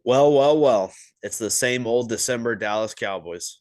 Well. It's the same old December Dallas Cowboys.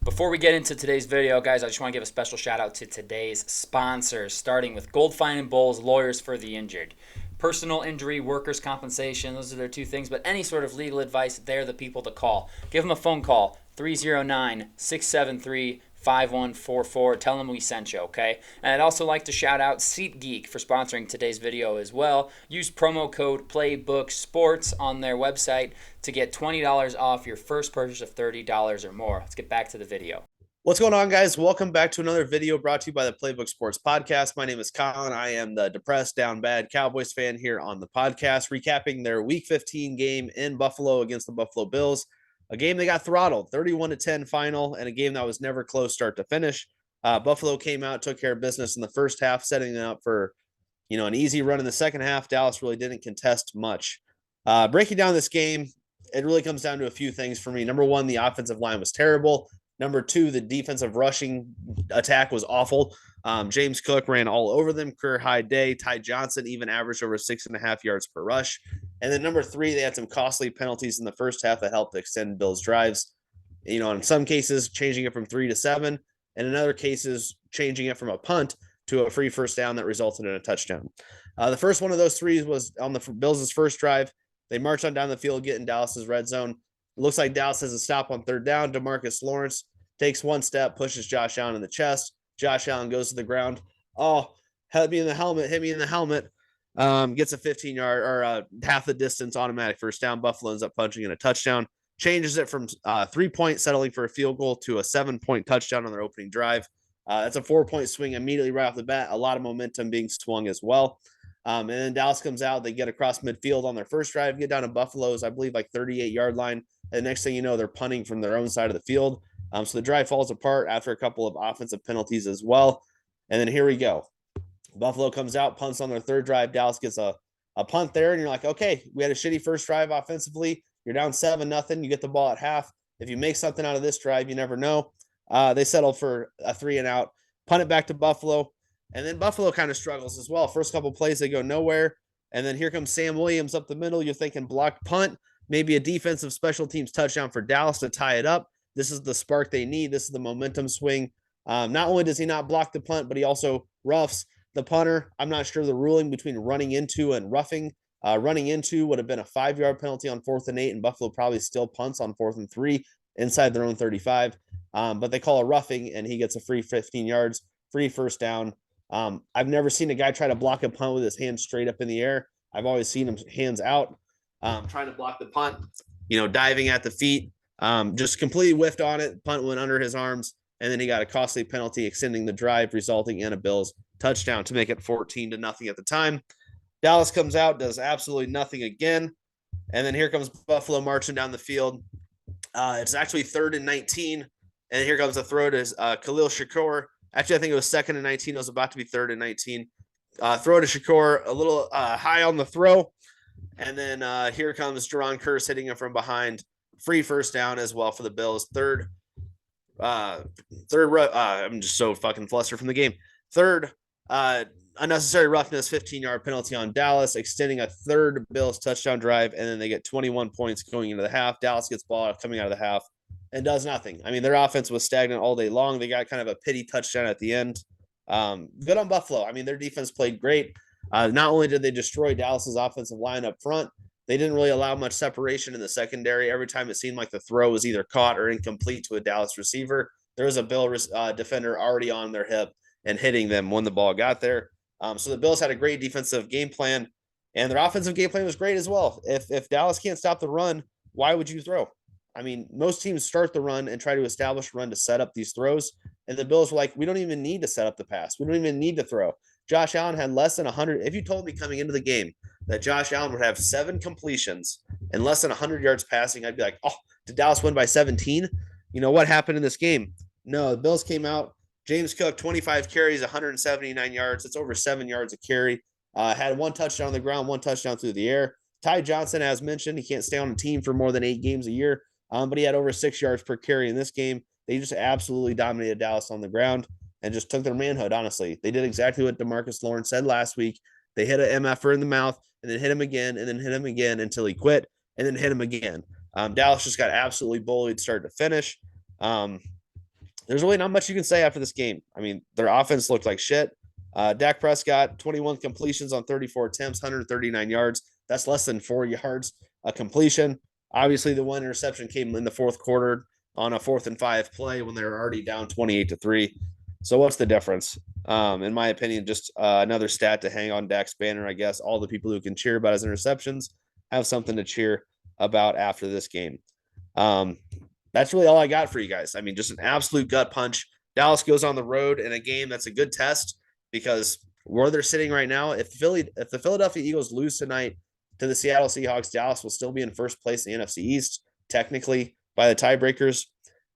Before we get into today's video, guys, I just want to give a special shout out to today's sponsors, starting with Gold Fine and Bowles, lawyers for the injured. Personal injury, workers' compensation, those are their two things, but any sort of legal advice, they're the people to call. Give them a phone call, 309 673 5144. Tell them we sent you, okay? And I'd also like to shout out SeatGeek for sponsoring today's video as well. Use promo code PlaybookSports on their website to get $20 off your first purchase of $30 or more. Let's get back to the video. What's going on, guys? Welcome back to another video brought to you by the Playbook Sports Podcast. My name is Colin. I am the depressed, down bad Cowboys fan here on the podcast, recapping their Week 15 game in Buffalo against the Buffalo Bills. A game they got throttled, 31-10 final, and a game that was never close start to finish. Buffalo came out, took care of business in the first half, setting them up for an easy run in the second half. Dallas really didn't contest much. Breaking down this game, it really comes down to a few things for me. Number one, the offensive line was terrible. Number two, the defensive rushing attack was awful. James Cook ran all over them, career high day. Ty Johnson even averaged over 6.5 yards per rush. And then number three, they had some costly penalties in the first half that helped extend Bills' drives. In some cases, changing it from 3 to 7, and in other cases, changing it from a punt to a free first down that resulted in a touchdown. The first one of those threes was on the Bills' first drive. They march on down the field, get in Dallas's red zone. It looks like Dallas has a stop on third down. DeMarcus Lawrence takes one step, pushes Josh Allen in the chest. Josh Allen goes to the ground. Oh, hit me in the helmet. Gets a 15-yard or half the distance automatic first down. Buffalo ends up punching in a touchdown. Changes it from 3-point settling for a field goal to a 7-point touchdown on their opening drive. That's a 4-point swing immediately right off the bat. A lot of momentum being swung as well. And then Dallas comes out. They get across midfield on their first drive, get down to Buffalo's, I believe, like 38-yard line. And the next thing you know, they're punting from their own side of the field. So the drive falls apart after a couple of offensive penalties as well. And then here we go. Buffalo comes out, punts on their third drive. Dallas gets a punt there, and you're like, okay, we had a shitty first drive offensively. You're down 7-0. You get the ball at half. If you make something out of this drive, you never know. They settle for a 3-and-out, punt it back to Buffalo. And then Buffalo kind of struggles as well. First couple plays, they go nowhere. And then here comes Sam Williams up the middle. You're thinking blocked punt, maybe a defensive special teams touchdown for Dallas to tie it up. This is the spark they need. This is the momentum swing. Not only does he not block the punt, but he also roughs the punter. I'm not sure the ruling between running into and roughing. Running into would have been a 5-yard penalty on 4th and 8, and Buffalo probably still punts on 4th and 3 inside their own 35. But they call a roughing, and he gets a free 15 yards, free first down. I've never seen a guy try to block a punt with his hands straight up in the air. I've always seen him hands out, trying to block the punt, diving at the feet. Just completely whiffed on it. Punt went under his arms, and then he got a costly penalty extending the drive, resulting in a Bills touchdown to make it 14-0 at the time. Dallas comes out, does absolutely nothing again, and then here comes Buffalo marching down the field. It's actually 3rd and 19, and here comes a throw to Khalil Shakur. Actually, I think it was 2nd and 19. It was about to be 3rd and 19. Throw to Shakur, a little high on the throw, and then here comes Jerron Kearse hitting him from behind. Free first down as well for the Bills. I'm just so fucking flustered from the game. Third, unnecessary roughness, 15-yard penalty on Dallas, extending a third Bills touchdown drive, and then they get 21 points going into the half. Dallas gets ball coming out of the half and does nothing. I mean, their offense was stagnant all day long. They got kind of a pity touchdown at the end. Good on Buffalo. I mean, their defense played great. Not only did they destroy Dallas's offensive line up front, they didn't really allow much separation in the secondary. Every time it seemed like the throw was either caught or incomplete to a Dallas receiver, there was a Bill defender already on their hip and hitting them when the ball got there. So the Bills had a great defensive game plan, and their offensive game plan was great as well. If Dallas can't stop the run, why would you throw? I mean, most teams start the run and try to establish a run to set up these throws, and the Bills were like, we don't even need to set up the pass. We don't even need to throw. Josh Allen had less than 100. If you told me coming into the game that Josh Allen would have 7 completions and less than 100 yards passing, I'd be like, oh, did Dallas win by 17? What happened in this game? No, the Bills came out. James Cook, 25 carries, 179 yards. It's over 7 yards a carry. Had 1 touchdown on the ground, 1 touchdown through the air. Ty Johnson, as mentioned, he can't stay on a team for more than 8 games a year, but he had over 6 yards per carry in this game. They just absolutely dominated Dallas on the ground and just took their manhood, honestly. They did exactly what DeMarcus Lawrence said last week. They hit an MFer in the mouth and then hit him again and then hit him again until he quit. and then hit them again. Dallas just got absolutely bullied start to finish. There's really not much you can say after this game. I mean, their offense looked like shit. Dak Prescott, 21 completions on 34 attempts, 139 yards. That's less than 4 yards a completion. Obviously, the one interception came in the fourth quarter on a 4th and 5 play when they were already down 28-3. So what's the difference? In my opinion, just another stat to hang on Dak's banner, I guess. All the people who can cheer about his interceptions have something to cheer about after this game. That's really all I got for you guys. I mean, just an absolute gut punch. Dallas goes on the road in a game that's a good test because where they're sitting right now, if the Philadelphia Eagles lose tonight to the Seattle Seahawks, Dallas will still be in first place in the NFC East, technically, by the tiebreakers.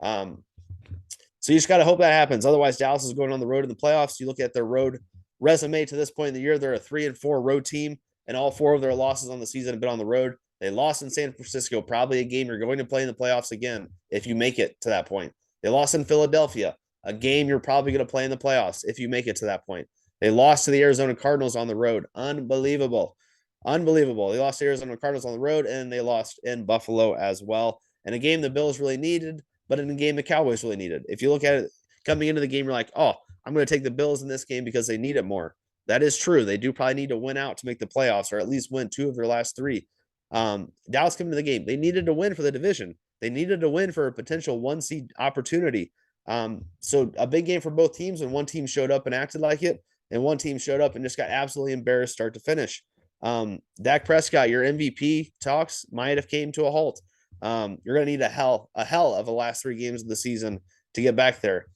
So you just got to hope that happens. Otherwise, Dallas is going on the road in the playoffs. You look at their road resume to this point in the year, they're a 3-4 road team, and all 4 of their losses on the season have been on the road. They lost in San Francisco, probably a game you're going to play in the playoffs again if you make it to that point. They lost in Philadelphia, a game you're probably going to play in the playoffs if you make it to that point. They lost to the Arizona Cardinals on the road. Unbelievable. Unbelievable. They lost to the Arizona Cardinals on the road, and they lost in Buffalo as well. And a game the Bills really needed, but in a game the Cowboys really needed. If you look at it coming into the game, you're like, oh, I'm going to take the Bills in this game because they need it more. That is true. They do probably need to win out to make the playoffs or at least win 2 of their last 3. Dallas coming to the game. They needed to win for the division. They needed to win for a potential 1 seed opportunity. So a big game for both teams, and one team showed up and acted like it, and one team showed up and just got absolutely embarrassed start to finish. Dak Prescott, your MVP talks might have came to a halt. You're going to need a hell of the last 3 games of the season to get back there,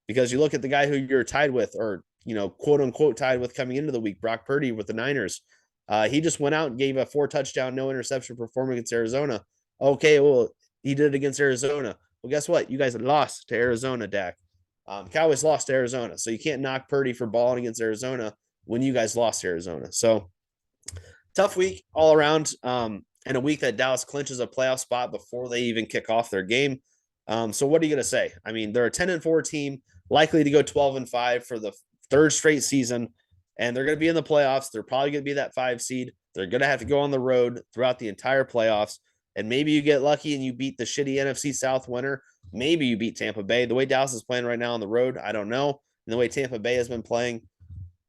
because you look at the guy who you're tied with, or, quote unquote tied with coming into the week, Brock Purdy with the Niners. He just went out and gave a 4 touchdown, no interception performance against Arizona. Okay, well, he did it against Arizona. Well, guess what? You guys lost to Arizona, Dak. Cowboys lost to Arizona, so you can't knock Purdy for balling against Arizona when you guys lost to Arizona. So tough week all around, and a week that Dallas clinches a playoff spot before they even kick off their game. So what are you going to say? I mean, they're a 10-4 team, likely to go 12-5 for the 3rd straight season, and they're going to be in the playoffs. They're probably going to be that 5 seed. They're going to have to go on the road throughout the entire playoffs, and maybe you get lucky and you beat the shitty NFC South winner. Maybe you beat Tampa Bay. The way Dallas is playing right now on the road, I don't know. And the way Tampa Bay has been playing,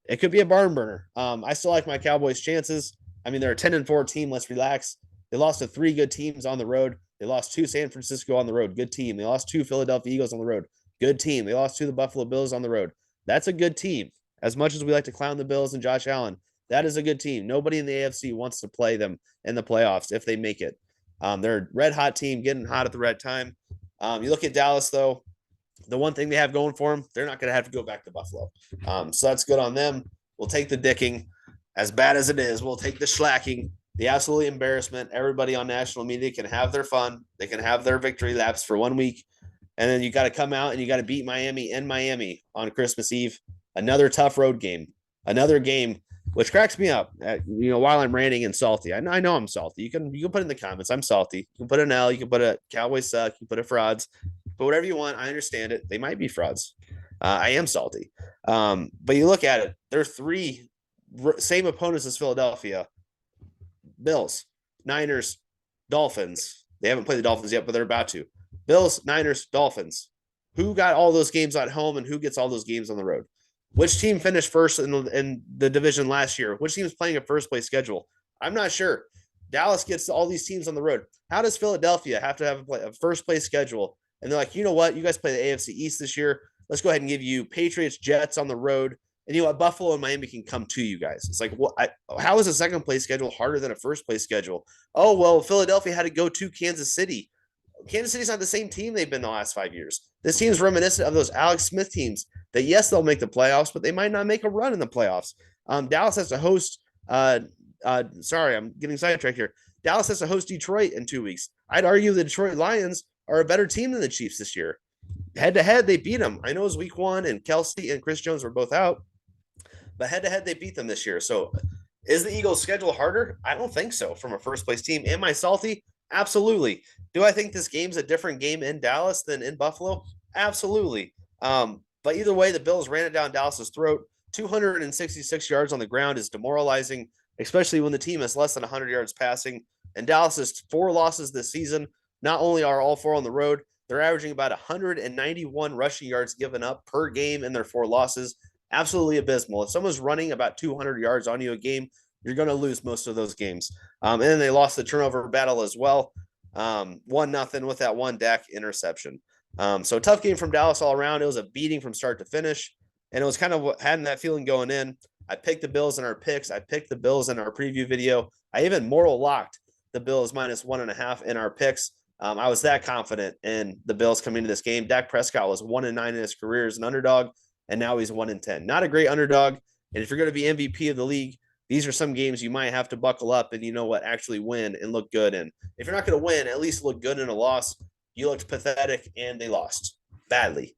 it could be a barn burner. I still like my Cowboys' chances. I mean, they're a 10-4 team. Let's relax. They lost to 3 good teams on the road. They lost to San Francisco on the road. Good team. They lost to Philadelphia Eagles on the road. Good team. They lost to the Buffalo Bills on the road. That's a good team. As much as we like to clown the Bills and Josh Allen, that is a good team. Nobody in the AFC wants to play them in the playoffs if they make it. They're a red-hot team, getting hot at the right time. You look at Dallas, though, the one thing they have going for them, they're not going to have to go back to Buffalo. So that's good on them. We'll take the dicking. As bad as it is, we'll take the slacking, the absolute embarrassment. Everybody on national media can have their fun. They can have their victory laps for 1 week. And then you got to come out and you got to beat Miami in Miami on Christmas Eve. Another tough road game. Another game, which cracks me up, while I'm ranting and salty. I know I'm salty. You can put in the comments, I'm salty. You can put an L. You can put a Cowboys suck. You can put a frauds. But whatever you want, I understand it. They might be frauds. I am salty. But you look at it. There are 3 same opponents as Philadelphia: Bills, Niners, Dolphins. They haven't played the Dolphins yet, but they're about to. Bills, Niners, Dolphins. Who got all those games at home and who gets all those games on the road? Which team finished first in the division last year? Which team is playing a first place schedule? I'm not sure. Dallas gets all these teams on the road. How does Philadelphia have to have a first place schedule? And they're like, you know what? You guys play the AFC East this year. Let's go ahead and give you Patriots, Jets on the road. And you know what? Buffalo and Miami can come to you guys. It's like, how is a second place schedule harder than a first place schedule? Oh, well, Philadelphia had to go to Kansas City. Kansas City's not the same team they've been the last 5 years. This team's reminiscent of those Alex Smith teams that, yes, they'll make the playoffs, but they might not make a run in the playoffs. Dallas has to host sorry, I'm getting sidetracked here. Dallas has to host Detroit in 2 weeks. I'd argue the Detroit Lions are a better team than the Chiefs this year. Head-to-head, they beat them. I know it was week 1, and Kelsey and Chris Jones were both out, but head-to-head, they beat them this year. So is the Eagles' schedule harder? I don't think so from a first-place team. Am I salty? Absolutely. Do I think this game's a different game in Dallas than in Buffalo? Absolutely. But either way, the Bills ran it down Dallas's throat. 266 yards on the ground is demoralizing, especially when the team has less than 100 yards passing. And Dallas's 4 losses this season, not only are all 4 on the road, they're averaging about 191 rushing yards given up per game in their 4 losses. Absolutely abysmal. If someone's running about 200 yards on you a game, you're going to lose most of those games. And then they lost the turnover battle as well. 1-0 with that one Dak interception. So tough game from Dallas all around. It was a beating from start to finish. And it was kind of having that feeling going in. I picked the Bills in our picks. I picked the Bills in our preview video. I even moral locked the Bills -1.5 in our picks. I was that confident in the Bills coming into this game. Dak Prescott was 1-9 in his career as an underdog, and now he's 1-10. Not a great underdog. And if you're going to be MVP of the league, these are some games you might have to buckle up and, you know what, actually win and look good. And if you're not going to win, at least look good in a loss. You looked pathetic, and they lost badly.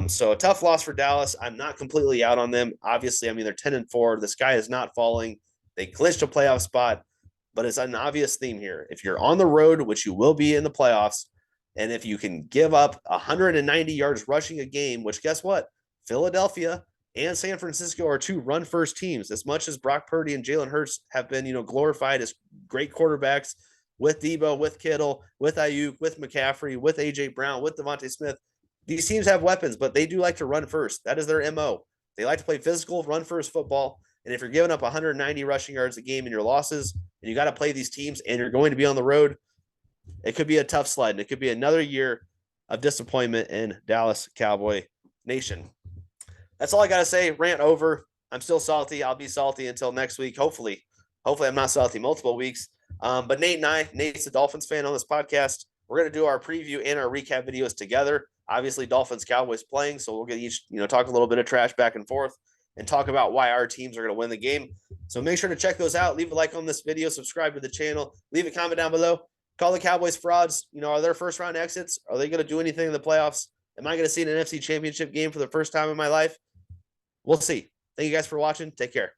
So a tough loss for Dallas. I'm not completely out on them. Obviously, I mean, they're 10-4. The sky is not falling. They clinched a playoff spot, but it's an obvious theme here. If you're on the road, which you will be in the playoffs, and if you can give up 190 yards rushing a game, which guess what? Philadelphia and San Francisco are 2 run-first teams. As much as Brock Purdy and Jalen Hurts have been, glorified as great quarterbacks with Debo, with Kittle, with Ayuk, with McCaffrey, with A.J. Brown, with Devontae Smith, these teams have weapons, but they do like to run first. That is their MO. They like to play physical, run-first football. And if you're giving up 190 rushing yards a game in your losses, and you got to play these teams, and you're going to be on the road, it could be a tough slide. And it could be another year of disappointment in Dallas Cowboy Nation. That's all I got to say. Rant over. I'm still salty. I'll be salty until next week. Hopefully I'm not salty multiple weeks. But Nate's a Dolphins fan on this podcast. We're going to do our preview and our recap videos together. Obviously, Dolphins Cowboys playing, so we'll get each, talk a little bit of trash back and forth and talk about why our teams are going to win the game. So make sure to check those out. Leave a like on this video, subscribe to the channel, leave a comment down below. Call the Cowboys frauds. Are there first round exits? Are they going to do anything in the playoffs? Am I going to see an NFC Championship game for the first time in my life? We'll see. Thank you guys for watching. Take care.